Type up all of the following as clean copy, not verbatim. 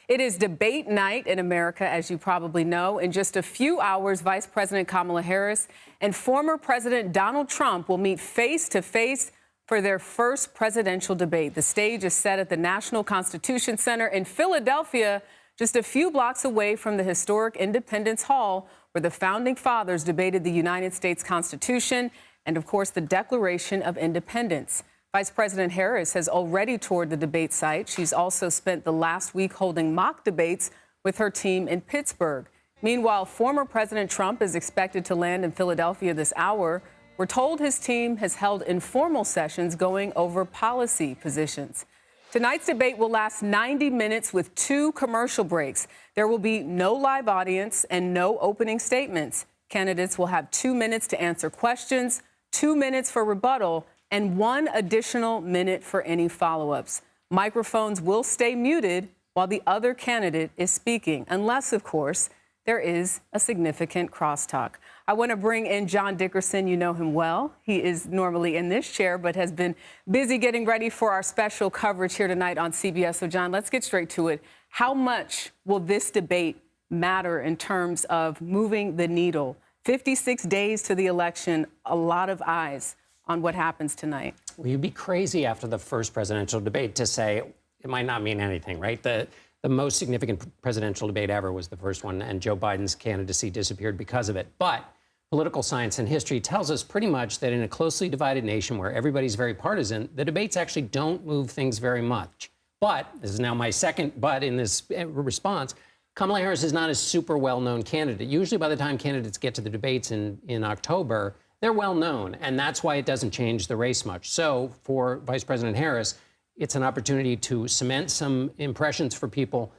It is debate night in America, as you probably know. In just a few hours, Vice President Kamala Harris and former President Donald Trump will meet face to face for their first presidential debate. The stage is set at the National Constitution Center in Philadelphia, just a few blocks away from the historic Independence Hall, where the founding fathers debated the United States Constitution and, of course, the Declaration of Independence. Vice President Harris has already toured the debate site. She's also spent the last week holding mock debates with her team in Pittsburgh. Meanwhile, former President Trump is expected to land in Philadelphia this hour. We're told his team has held informal sessions going over policy positions. Tonight's debate will last 90 minutes with 2 commercial breaks. There will be no live audience and no opening statements. Candidates will have 2 minutes to answer questions, 2 minutes for rebuttal, and 1 additional minute for any follow-ups. Microphones will stay muted while the other candidate is speaking, unless, of course, there is a significant crosstalk. I want to bring in John Dickerson. You know him well. He is normally in this chair, but has been busy getting ready for our special coverage here tonight on CBS. So, John, let's get straight to it. How much will this debate matter in terms of moving the needle? 56 days to the election, a lot of eyes on what happens tonight. Well, you'd be crazy after the first presidential debate to say it might not mean anything, right? The most significant presidential debate ever was the first one, and Joe Biden's candidacy disappeared because of it. But political science and history tells us pretty much that in a closely divided nation where everybody's very partisan, the debates actually don't move things very much. But, this is now my second but in this response, Kamala Harris is not a super well-known candidate. Usually by the time candidates get to the debates in October, they're well known, and that's why it doesn't change the race much. So for Vice President Harris, it's an opportunity to cement some impressions for people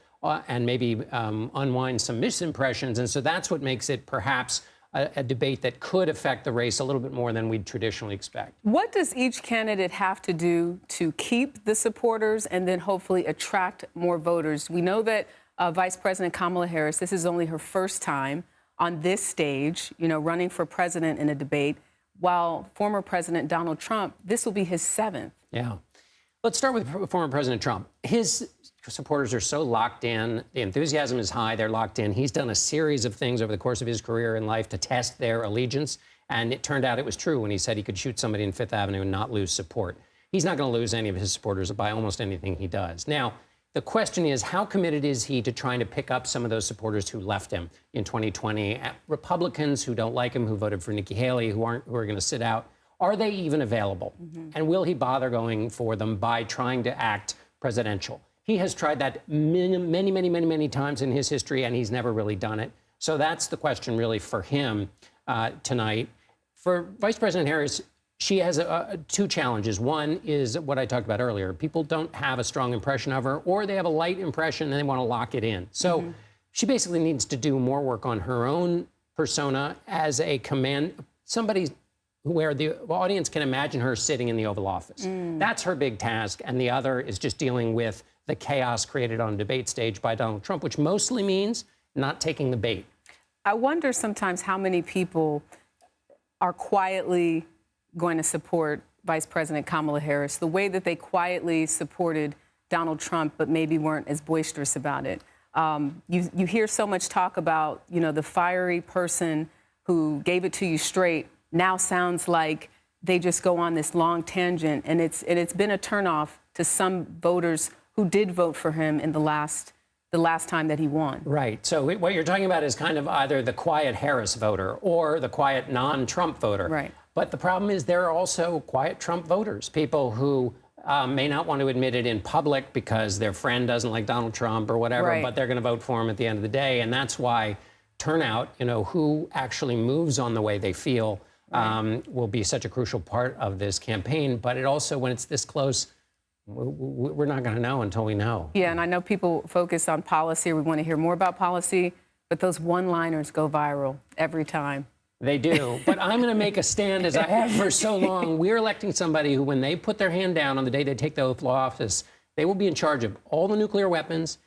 and maybe unwind some misimpressions. And so that's what makes it perhaps a debate that could affect the race a little bit more than we'd traditionally expect. What does each candidate have to do to keep the supporters and then hopefully attract more voters? We know that Vice President Kamala Harris, this is only her first time on this stage, running for president in a debate, while former President Donald Trump, this will be his 7th. Yeah. Let's start with former President Trump. His supporters are so locked in. The enthusiasm is high. They're locked in. He's done a series of things over the course of his career in life to test their allegiance. And it turned out it was true when he said he could shoot somebody in Fifth Avenue and not lose support. He's not going to lose any of his supporters by almost anything he does. Now, the question is, how committed is he to trying to pick up some of those supporters who left him in 2020? Republicans who don't like him, who voted for Nikki Haley, who are going to sit out. Are they even available? And will he bother going for them by trying to act presidential? He has tried that many times in his history, and he's never really done it. So that's the question really for him tonight. For Vice President Harris, she has 2 challenges. One is what I talked about earlier. People don't have a strong impression of her, or they have a light impression and they want to lock it in. So she basically needs to do more work on her own persona as a somebody where the audience can imagine her sitting in the Oval Office. That's her big task. And the other is just dealing with the chaos created on a debate stage by Donald Trump, which mostly means not taking the bait. I wonder sometimes how many people are quietly going to support Vice President Kamala Harris the way that they quietly supported Donald Trump, but maybe weren't as boisterous about it. You hear so much talk about, the fiery person who gave it to you straight now sounds like they just go on this long tangent, and it's been a turnoff to some voters who did vote for him in the last time that he won. Right. So what you're talking about is kind of either the quiet Harris voter or the quiet non-Trump voter. Right. But the problem is there are also quiet Trump voters, people who may not want to admit it in public because their friend doesn't like Donald Trump or whatever, right, but they're going to vote for him at the end of the day. And that's why turnout, who actually moves on the way they feel, will be such a crucial part of this campaign. But it also, when it's this close, we're not going to know until we know. Yeah, and I know people focus on policy. We want to hear more about policy, but those one-liners go viral every time. They do. But I'm going to make a stand, as I have for so long. We're electing somebody who, when they put their hand down on the day they take the oath of office, they will be in charge of all the nuclear weapons,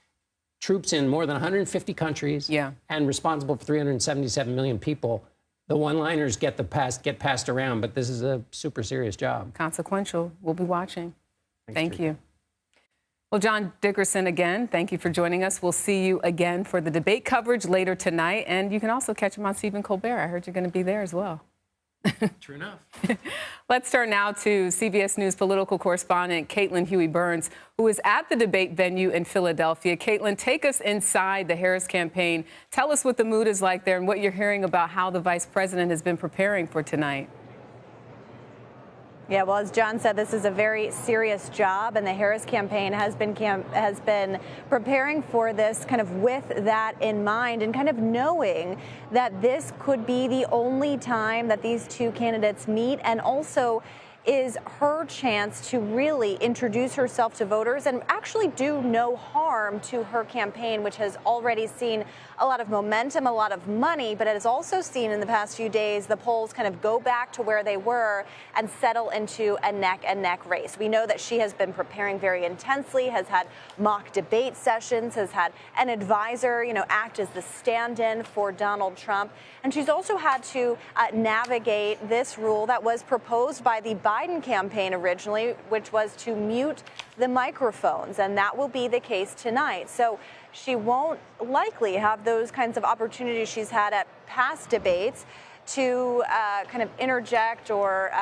troops in more than 150 countries, and responsible for 377 million people. The one-liners get passed around, but this is a super serious job. Consequential. We'll be watching. Thank you. Well, John Dickerson, again, thank you for joining us. We'll see you again for the debate coverage later tonight. And you can also catch him on Stephen Colbert. I heard you're going to be there as well. True enough. Let's turn now to CBS News political correspondent Caitlin Huey-Burns, who is at the debate venue in Philadelphia. Caitlin, take us inside the Harris campaign. Tell us what the mood is like there and what you're hearing about how the vice president has been preparing for tonight. Yeah, well, as John said, this is a very serious job, and the Harris campaign has been preparing for this kind of with that in mind and kind of knowing that this could be the only time that these two candidates meet, and also is her chance to really introduce herself to voters and actually do no harm to her campaign, which has already seen a lot of momentum, a lot of money, but it has also seen in the past few days the polls kind of go back to where they were and settle into a neck-and-neck race. We know that she has been preparing very intensely, has had mock debate sessions, has had an advisor, act as the stand-in for Donald Trump. And she's also had to navigate this rule that was proposed by the Biden campaign originally, which was to mute the microphones, and that will be the case tonight. So she won't likely have those kinds of opportunities she's had at past debates to kind of interject or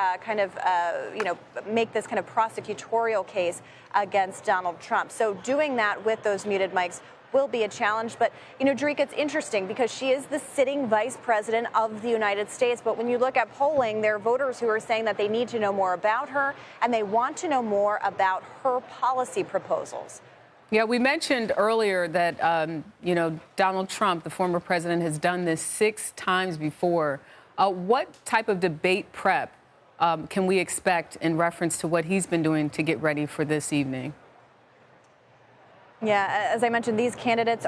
make this kind of prosecutorial case against Donald Trump. So doing that with those muted mics will be a challenge. But, Drake, it's interesting because she is the sitting vice president of the United States. But when you look at polling, there are voters who are saying that they need to know more about her and they want to know more about her policy proposals. Yeah, we mentioned earlier that, Donald Trump, the former president, has done this 6 times before. What type of debate prep can we expect in reference to what he's been doing to get ready for this evening? Yeah, as I mentioned, these candidates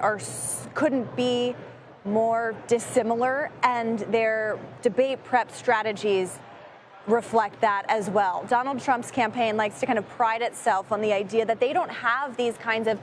couldn't be more dissimilar, and their debate prep strategies reflect that as well. Donald Trump's campaign likes to kind of pride itself on the idea that they don't have these kinds of,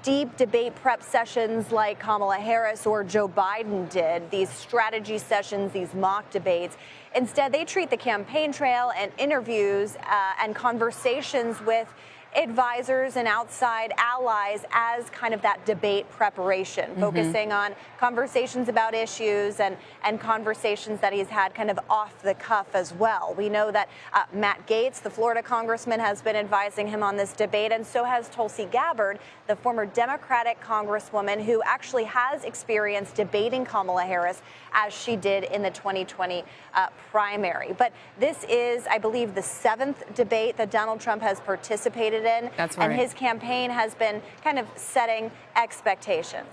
deep debate prep sessions like Kamala Harris or Joe Biden did, these strategy sessions, these mock debates. Instead, they treat the campaign trail and interviews and conversations with advisors and outside allies as kind of that debate preparation, focusing on conversations about issues and conversations that he's had kind of off the cuff as well. We know that Matt Gaetz, the Florida congressman, has been advising him on this debate, and so has Tulsi Gabbard, the former Democratic congresswoman who actually has experience debating Kamala Harris as she did in the 2020 primary. But this is, I believe, the 7th debate that Donald Trump has participated in. That's right. And his campaign has been kind of setting expectations.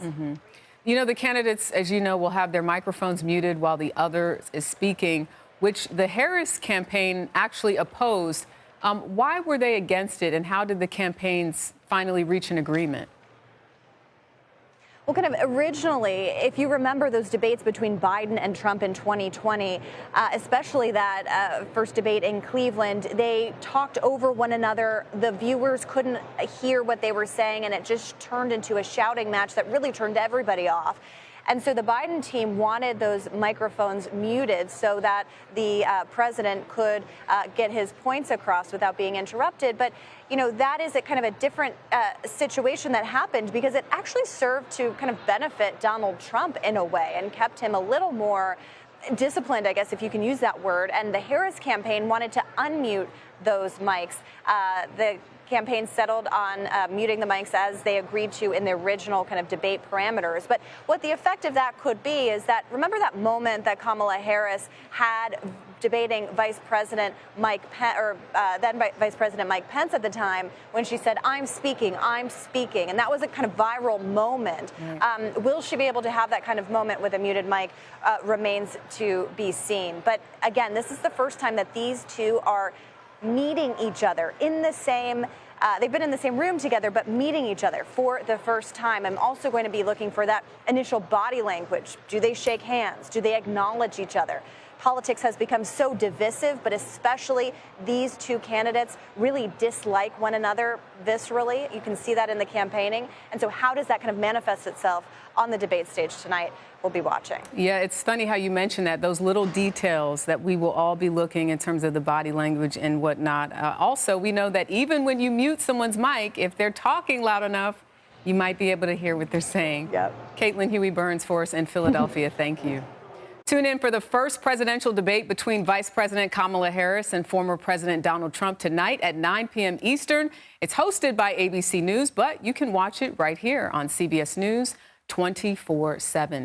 The candidates, as you know, will have their microphones muted while the other is speaking, which the Harris campaign actually opposed. Why were they against it, and how did the campaigns finally reach an agreement? Well, kind of originally, if you remember those debates between Biden and Trump in 2020, especially that first debate in Cleveland, they talked over one another. The viewers couldn't hear what they were saying, and it just turned into a shouting match that really turned everybody off. And so the Biden team wanted those microphones muted so that the president could get his points across without being interrupted. But, that is a kind of a different situation that happened because it actually served to kind of benefit Donald Trump in a way and kept him a little more disciplined, I guess, if you can use that word. And the Harris campaign wanted to unmute those mics. The campaign settled on muting the mics as they agreed to in the original kind of debate parameters. But what the effect of that could be is that, remember that moment that Kamala Harris had debating Vice President Mike Pence, or then Vice President Mike Pence at the time, when she said, I'm speaking. And that was a kind of viral moment. Will she be able to have that kind of moment with a muted mic remains to be seen. But again, this is the first time that these two are meeting each other in the same, they've been in the same room together, but meeting each other for the first time. I'm also going to be looking for that initial body language. Do they shake hands? Do they acknowledge each other? politics has become so divisive, but especially these two candidates really dislike one another viscerally. You can see that in the campaigning. And so how does that kind of manifest itself on the debate stage tonight? We'll be watching. Yeah, it's funny how you mentioned that, those little details that we will all be looking in terms of the body language and whatnot. Also, we know that even when you mute someone's mic, if they're talking loud enough, you might be able to hear what they're saying. Yep. Caitlin Huey-Burns for us in Philadelphia. Thank you. Tune in for the first presidential debate between Vice President Kamala Harris and former President Donald Trump tonight at 9 p.m. Eastern. It's hosted by ABC News, but you can watch it right here on CBS News 24/7.